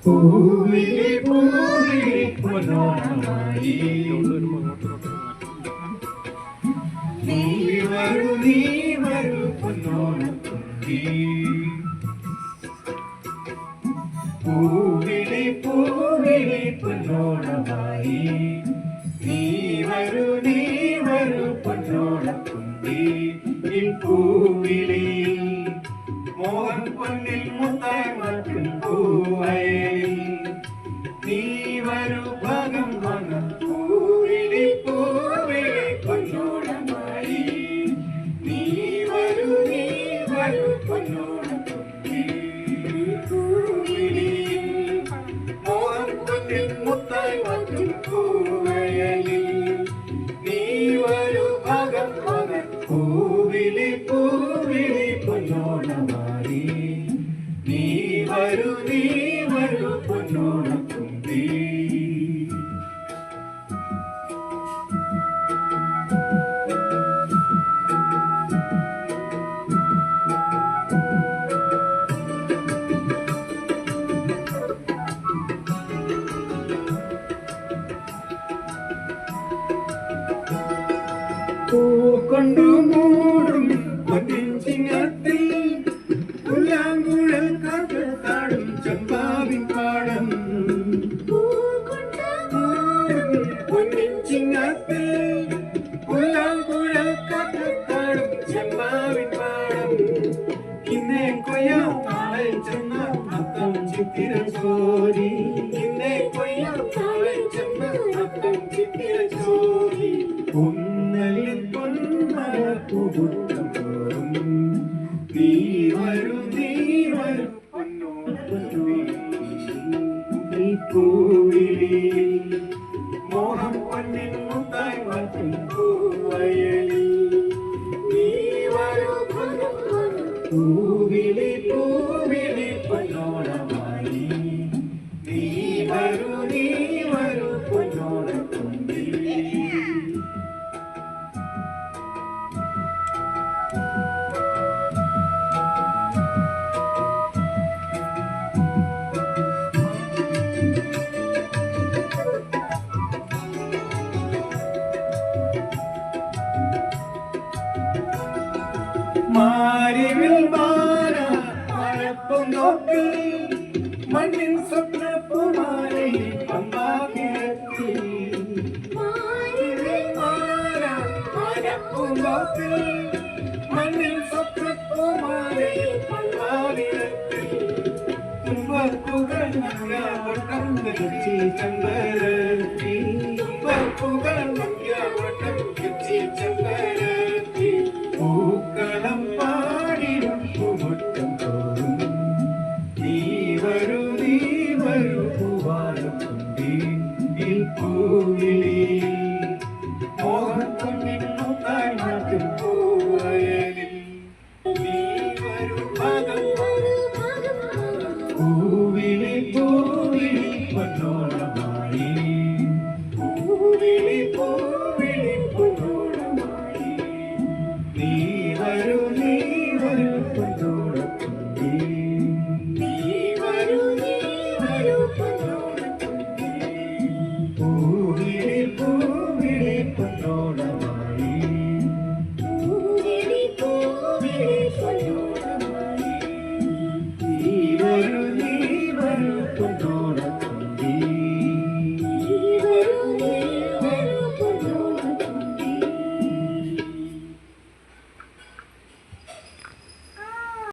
പൂവിളി പൂവിളി പൊന്നോണമായി നീ വരൂ പൊന്നോണത്തുമ്പി പൂവിളി പൂവിളി പൊന്നോണമായി നീ വരൂ പൊന്നോണത്തുമ്പി പൂവിളി മോഹൻ പൊന്നിൽ മുത്തായി മറ്റും പൂവയലിൽ നീ വരൂ ഭാഗം ഭാഗം പൂവിളി പൂവിളി പൊന്നോണമായി നീ വരൂ പൊന്നോണത്തുമ്പി പൂവിളി മോഹൻ പൊന്നിൽ മുത്തായി മറ്റും പൂവയലിൽ നീ വരൂ ഭാഗം ഭാഗം പൂവിളി പൂവിളി പൊന്നോണമായി നീ വരൂ പൊന്നോണത്തുമ്പി പൂക്കൊണ്ടു മൂടും പൊന്നിൻചിങ്ങത്തിൽ പുല്ലാങ്കുഴൽ കാറ്റാടും ചമ്പാവിൻ പാടം പൊന്നിൻചിങ്ങത്തിൽ പുല്ലാങ്കുഴൽ കാറ്റാടും ചമ്പാവിൻ പാടം ഇന്നേ കൊയ്യാം നാളെ ചെന്ന അത്തം ചിത്തിര ചോരി ഇന്നേ കൊയ്യാം നാളെ ചെന്ന അത്തം ചിത്തിര ചോരി പൊന്നലിൽ പൊന്മല പൂകുട്ടം തോറും നീ വരൂ പൊന്നോണത്തുമ്പി പൂവിളി മോഹം പൊന്നിൻ മുത്തായി മറ്റും പൂവയലിൽ നീ വരൂ പൂവിളി പൂവിളി പൊന്നോണമായി നീ വരൂ പൊന്നോണത്തുമ്പി മാരിവിൽ മാന മഴപ്പും നോക്കി മണ്ണിൻ സ്വപ്നപ്പുമാരെ പമ്പാകിരത്തി മാരിവിൽ മാന മഴപ്പും നോക്കി മണ്ണിൻ സ്വപ്നപ്പുമാരെ പമ്പാകിരത്തി തുമ്പപ്പുകൾ നഗവട്ടം ധരിച്ച് ചന്ദ്രത്തി തുമ്പപ്പുകൾ